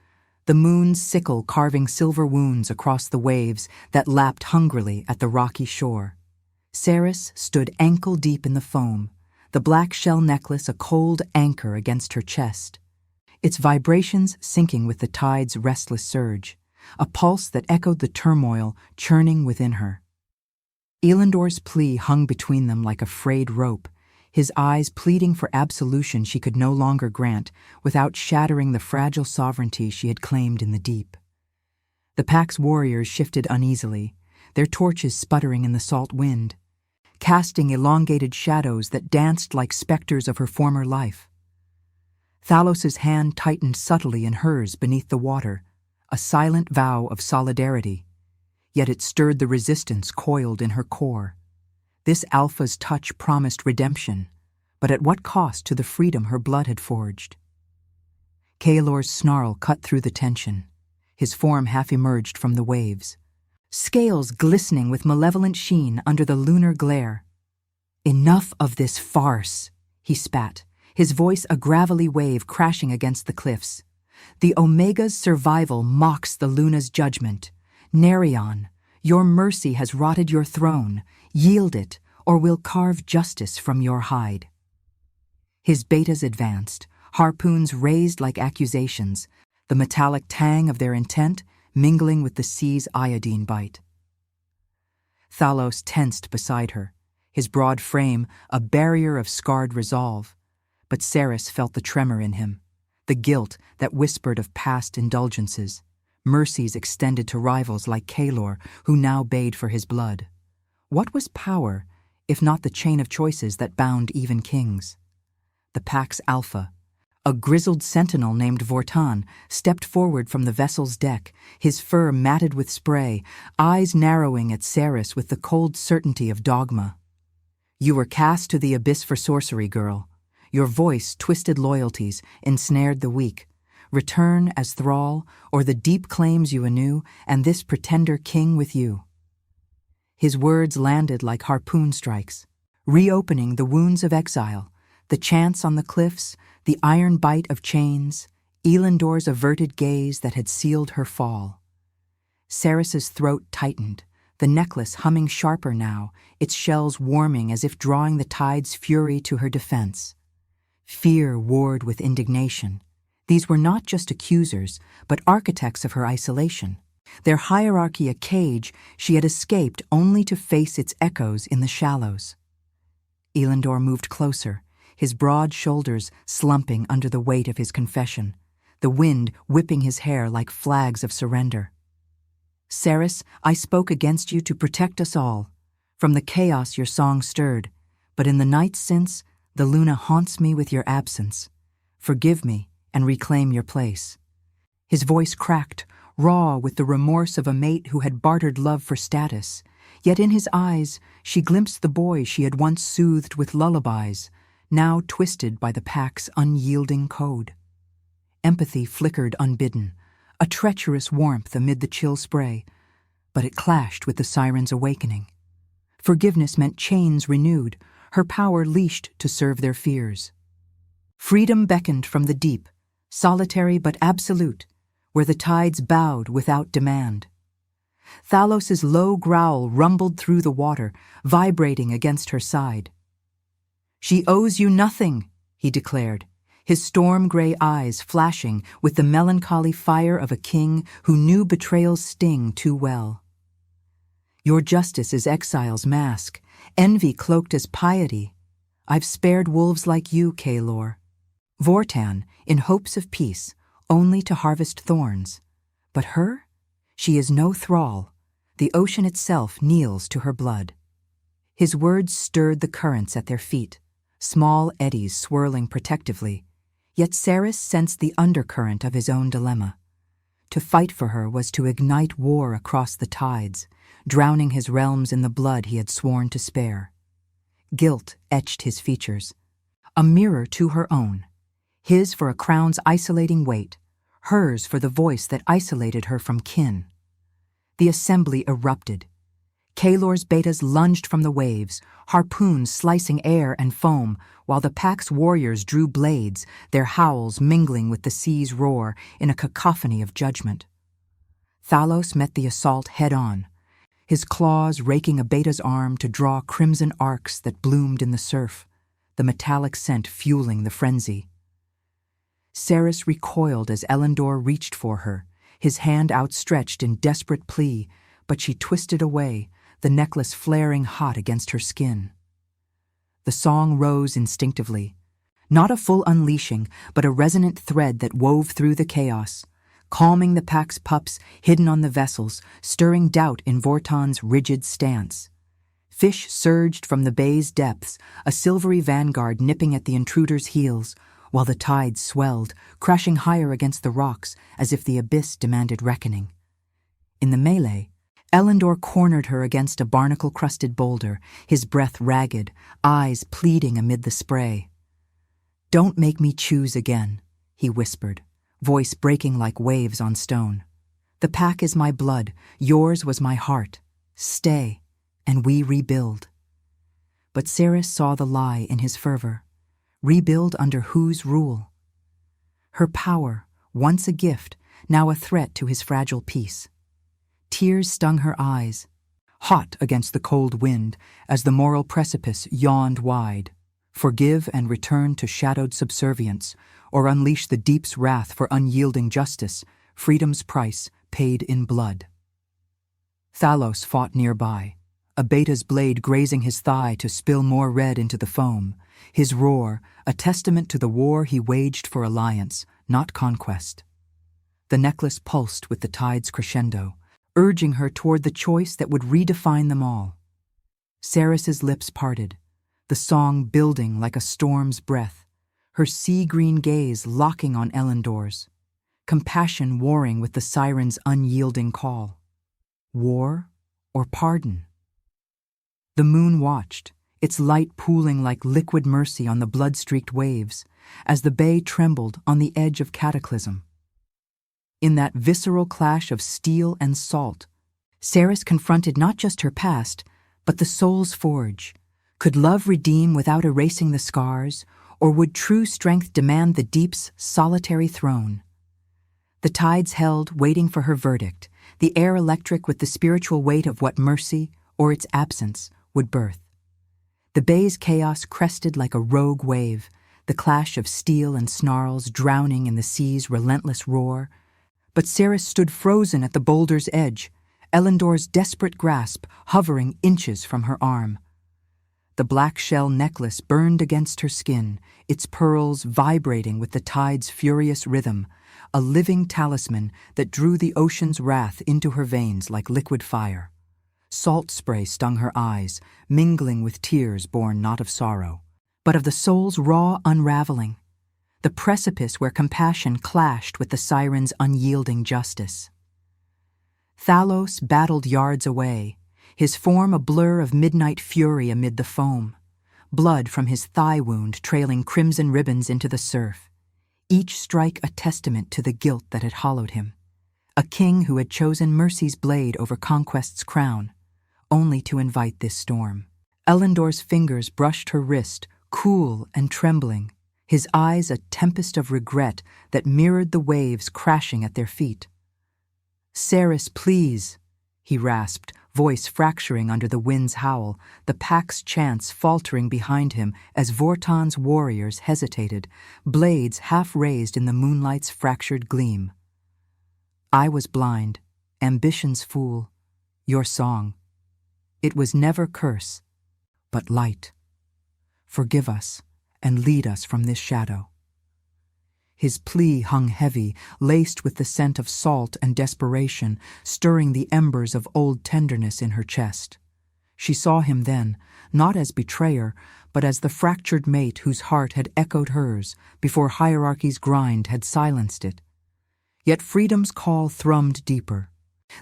the moon's sickle carving silver wounds across the waves that lapped hungrily at the rocky shore. Ceres stood ankle-deep in the foam, the black shell necklace a cold anchor against her chest, its vibrations sinking with the tide's restless surge, a pulse that echoed the turmoil churning within her. Elendor's plea hung between them like a frayed rope, his eyes pleading for absolution she could no longer grant without shattering the fragile sovereignty she had claimed in the deep. The pack's warriors shifted uneasily, their torches sputtering in the salt wind, casting elongated shadows that danced like specters of her former life. Thalos's hand tightened subtly in hers beneath the water, a silent vow of solidarity, yet it stirred the resistance coiled in her core. This alpha's touch promised redemption, but at what cost to the freedom her blood had forged? Kaelor's snarl cut through the tension, his form half emerged from the waves, scales glistening with malevolent sheen under the lunar glare. "Enough of this farce," he spat, his voice a gravelly wave crashing against the cliffs. "The Omega's survival mocks the Luna's judgment. Nerion, your mercy has rotted your throne. Yield it, or we'll carve justice from your hide." His betas advanced, harpoons raised like accusations, the metallic tang of their intent mingling with the sea's iodine bite. Thalos tensed beside her, his broad frame a barrier of scarred resolve, but Ceres felt the tremor in him, the guilt that whispered of past indulgences, mercies extended to rivals like Kaelor, who now bayed for his blood. What was power, if not the chain of choices that bound even kings? The pack's alpha, a grizzled sentinel named Vortan, stepped forward from the vessel's deck, his fur matted with spray, eyes narrowing at Ceres with the cold certainty of dogma. "You were cast to the abyss for sorcery, girl. Your voice twisted loyalties, ensnared the weak. Return as thrall, or the deep claims you anew, and this pretender king with you." His words landed like harpoon strikes, reopening the wounds of exile, the chants on the cliffs, the iron bite of chains, Elendor's averted gaze that had sealed her fall. Ceres's throat tightened, the necklace humming sharper now, its shells warming as if drawing the tide's fury to her defense. Fear warred with indignation. These were not just accusers, but architects of her isolation. Their hierarchy a cage she had escaped only to face its echoes in the shallows. Elendor moved closer, his broad shoulders slumping under the weight of his confession, the wind whipping his hair like flags of surrender. "Ceres, I spoke against you to protect us all. From the chaos your song stirred, but in the nights since, the Luna haunts me with your absence. Forgive me and reclaim your place." His voice cracked, raw with the remorse of a mate who had bartered love for status, yet in his eyes she glimpsed the boy she had once soothed with lullabies, now twisted by the pack's unyielding code. Empathy flickered unbidden, a treacherous warmth amid the chill spray, but it clashed with the Siren's awakening. Forgiveness meant chains renewed, her power leashed to serve their fears. Freedom beckoned from the deep, solitary but absolute, where the tides bowed without demand. Thalos's low growl rumbled through the water, vibrating against her side. "She owes you nothing," he declared, his storm-gray eyes flashing with the melancholy fire of a king who knew betrayal's sting too well. "Your justice is exile's mask, envy cloaked as piety. I've spared wolves like you, Kaelor. Vortan, in hopes of peace, only to harvest thorns. But her? She is no thrall. The ocean itself kneels to her blood." His words stirred the currents at their feet, small eddies swirling protectively, yet Ceres sensed the undercurrent of his own dilemma. To fight for her was to ignite war across the tides, drowning his realms in the blood he had sworn to spare. Guilt etched his features, a mirror to her own, his for a crown's isolating weight, hers for the voice that isolated her from kin. The assembly erupted. Kalor's betas lunged from the waves, harpoons slicing air and foam, while the pack's warriors drew blades, their howls mingling with the sea's roar in a cacophony of judgment. Thalos met the assault head-on, his claws raking a beta's arm to draw crimson arcs that bloomed in the surf, the metallic scent fueling the frenzy. Ceres recoiled as Elendor reached for her, his hand outstretched in desperate plea, but she twisted away, the necklace flaring hot against her skin. The song rose instinctively, not a full unleashing, but a resonant thread that wove through the chaos, calming the pack's pups hidden on the vessels, stirring doubt in Vorton's rigid stance. Fish surged from the bay's depths, a silvery vanguard nipping at the intruder's heels, while the tides swelled, crashing higher against the rocks as if the abyss demanded reckoning. In the melee, Elendor cornered her against a barnacle-crusted boulder, his breath ragged, eyes pleading amid the spray. "Don't make me choose again," he whispered, voice breaking like waves on stone. "The pack is my blood, yours was my heart. Stay, and we rebuild." But Ceres saw the lie in his fervor. Rebuild under whose rule? Her power, once a gift, now a threat to his fragile peace. Tears stung her eyes, hot against the cold wind, as the moral precipice yawned wide. Forgive and return to shadowed subservience, or unleash the deep's wrath for unyielding justice, freedom's price paid in blood. Thalos fought nearby, a beta's blade grazing his thigh to spill more red into the foam, his roar a testament to the war he waged for alliance, not conquest. The necklace pulsed with the tide's crescendo, urging her toward the choice that would redefine them all. Ceres's lips parted, the song building like a storm's breath, her sea-green gaze locking on Elendor's, compassion warring with the Siren's unyielding call. War or pardon? The moon watched, its light pooling like liquid mercy on the blood-streaked waves, as the bay trembled on the edge of cataclysm. In that visceral clash of steel and salt, Ceres confronted not just her past, but the soul's forge. Could love redeem without erasing the scars, or would true strength demand the deep's solitary throne? The tides held, waiting for her verdict, the air electric with the spiritual weight of what mercy, or its absence, would birth. The bay's chaos crested like a rogue wave, the clash of steel and snarls drowning in the sea's relentless roar. But Ceres stood frozen at the boulder's edge, Elendor's desperate grasp hovering inches from her arm. The black shell necklace burned against her skin, its pearls vibrating with the tide's furious rhythm, a living talisman that drew the ocean's wrath into her veins like liquid fire. Salt spray stung her eyes, mingling with tears born not of sorrow, but of the soul's raw unraveling, the precipice where compassion clashed with the Siren's unyielding justice. Thalos battled yards away, his form a blur of midnight fury amid the foam, blood from his thigh wound trailing crimson ribbons into the surf, each strike a testament to the guilt that had hollowed him. A king who had chosen mercy's blade over conquest's crown, only to invite this storm. Elendor's fingers brushed her wrist, cool and trembling, his eyes a tempest of regret that mirrored the waves crashing at their feet. "Ceres, please," he rasped, voice fracturing under the wind's howl, the pack's chants faltering behind him as Vorton's warriors hesitated, blades half raised in the moonlight's fractured gleam. "I was blind, ambition's fool, your song. It was never curse, but light. Forgive us and lead us from this shadow." His plea hung heavy, laced with the scent of salt and desperation, stirring the embers of old tenderness in her chest. She saw him then, not as betrayer, but as the fractured mate whose heart had echoed hers before hierarchy's grind had silenced it. Yet freedom's call thrummed deeper,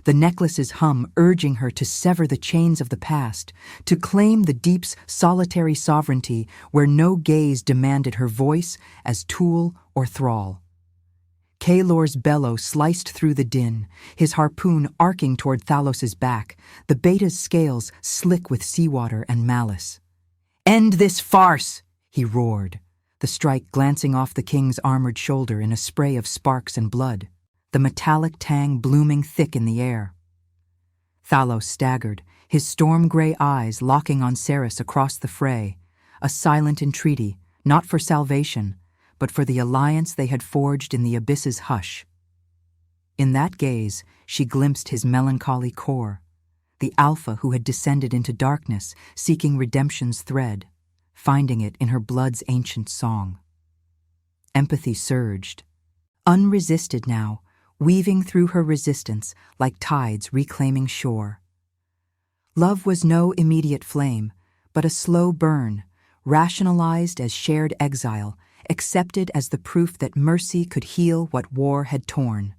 the necklace's hum urging her to sever the chains of the past, to claim the deep's solitary sovereignty where no gaze demanded her voice as tool or thrall. Kaelor's bellow sliced through the din, his harpoon arcing toward Thalos's back, the beta's scales slick with seawater and malice. "End this farce!" he roared, the strike glancing off the king's armored shoulder in a spray of sparks and blood, the metallic tang blooming thick in the air. Thalos staggered, his storm-gray eyes locking on Ceres across the fray, a silent entreaty, not for salvation, but for the alliance they had forged in the abyss's hush. In that gaze, she glimpsed his melancholy core, the alpha who had descended into darkness, seeking redemption's thread, finding it in her blood's ancient song. Empathy surged, unresisted now, weaving through her resistance like tides reclaiming shore. Love was no immediate flame, but a slow burn, rationalized as shared exile, accepted as the proof that mercy could heal what war had torn.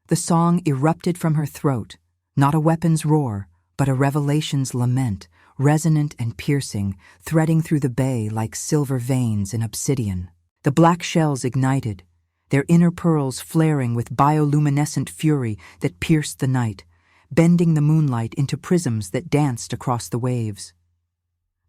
The song erupted from her throat, not a weapon's roar, but a revelation's lament, resonant and piercing, threading through the bay like silver veins in obsidian. The black shells ignited, their inner pearls flaring with bioluminescent fury that pierced the night, bending the moonlight into prisms that danced across the waves.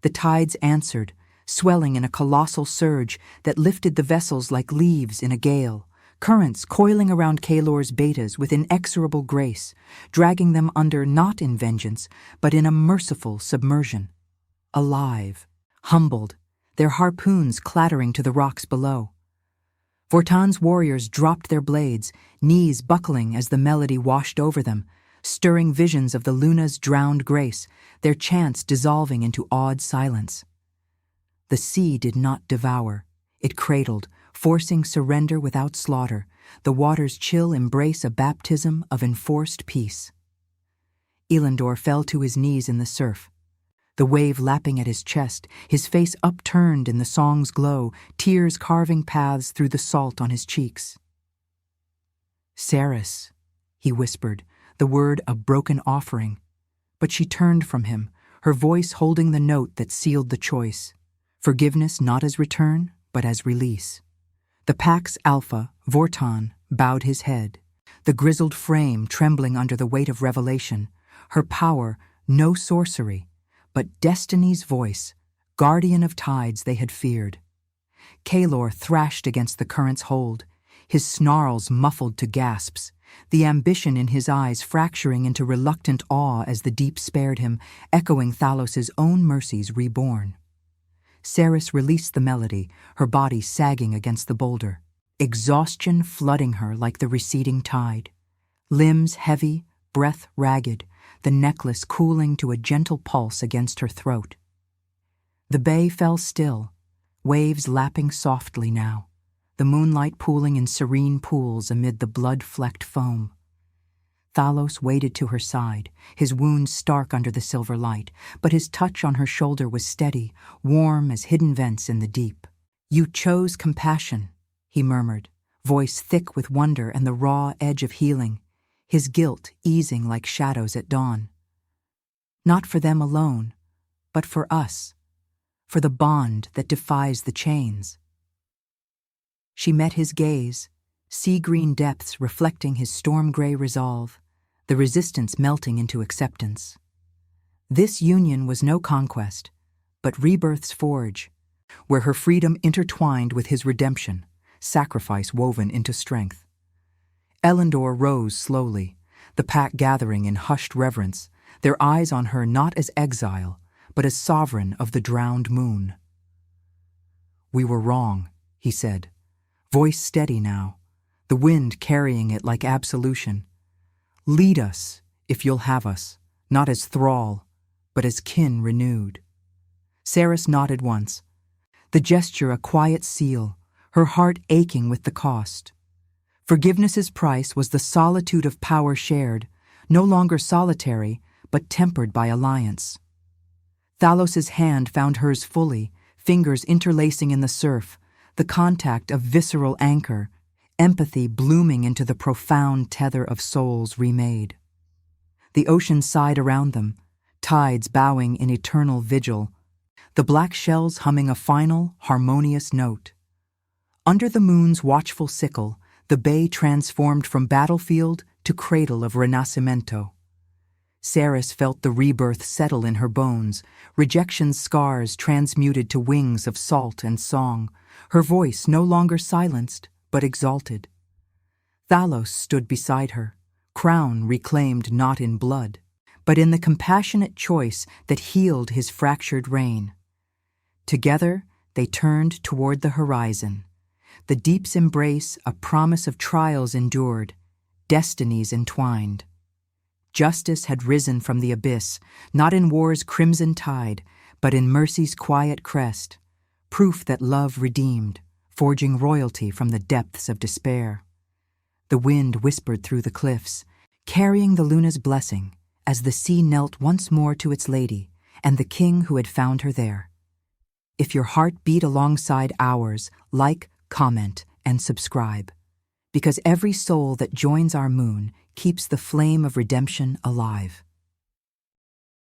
The tides answered, swelling in a colossal surge that lifted the vessels like leaves in a gale, currents coiling around Kaelor's betas with inexorable grace, dragging them under not in vengeance, but in a merciful submersion. Alive, humbled, their harpoons clattering to the rocks below. Vortan's warriors dropped their blades, knees buckling as the melody washed over them, stirring visions of the Luna's drowned grace, their chants dissolving into awed silence. The sea did not devour. It cradled, forcing surrender without slaughter, the water's chill embrace a baptism of enforced peace. Elendor fell to his knees in the surf, the wave lapping at his chest, his face upturned in the song's glow, tears carving paths through the salt on his cheeks. "Ceres," he whispered, the word a broken offering, but she turned from him, her voice holding the note that sealed the choice. Forgiveness not as return, but as release. The pack's alpha, Vortan, bowed his head, the grizzled frame trembling under the weight of revelation, her power no sorcery, but destiny's voice, guardian of tides they had feared. Kaelor thrashed against the current's hold, his snarls muffled to gasps, the ambition in his eyes fracturing into reluctant awe as the deep spared him, echoing Thalos's own mercies reborn. Ceres released the melody, her body sagging against the boulder, exhaustion flooding her like the receding tide. Limbs heavy, breath ragged, the necklace cooling to a gentle pulse against her throat. The bay fell still, waves lapping softly now, the moonlight pooling in serene pools amid the blood-flecked foam. Thalos waded to her side, his wounds stark under the silver light, but his touch on her shoulder was steady, warm as hidden vents in the deep. "You chose compassion," he murmured, voice thick with wonder and the raw edge of healing, his guilt easing like shadows at dawn. "Not for them alone, but for us, for the bond that defies the chains." She met his gaze, sea-green depths reflecting his storm-gray resolve, the resistance melting into acceptance. This union was no conquest, but rebirth's forge, where her freedom intertwined with his redemption, sacrifice woven into strength. Elendor rose slowly, the pack gathering in hushed reverence, their eyes on her not as exile, but as sovereign of the drowned moon. "We were wrong," he said, voice steady now, the wind carrying it like absolution. "Lead us, if you'll have us, not as thrall, but as kin renewed." Ceres nodded once, the gesture a quiet seal, her heart aching with the cost. Forgiveness's price was the solitude of power shared, no longer solitary, but tempered by alliance. Thalos's hand found hers fully, fingers interlacing in the surf, the contact of visceral anchor, empathy blooming into the profound tether of souls remade. The ocean sighed around them, tides bowing in eternal vigil, the black shells humming a final, harmonious note. Under the moon's watchful sickle, the bay transformed from battlefield to cradle of Renascimento. Ceres felt the rebirth settle in her bones, rejection's scars transmuted to wings of salt and song, her voice no longer silenced, but exalted. Thalos stood beside her, crown reclaimed not in blood, but in the compassionate choice that healed his fractured reign. Together, they turned toward the horizon, the deep's embrace a promise of trials endured, destinies entwined. Justice had risen from the abyss, not in war's crimson tide, but in mercy's quiet crest, proof that love redeemed, forging royalty from the depths of despair. The wind whispered through the cliffs, carrying the Luna's blessing, as the sea knelt once more to its lady and the king who had found her there. If your heart beat alongside ours, like, comment, and subscribe, because every soul that joins our moon keeps the flame of redemption alive.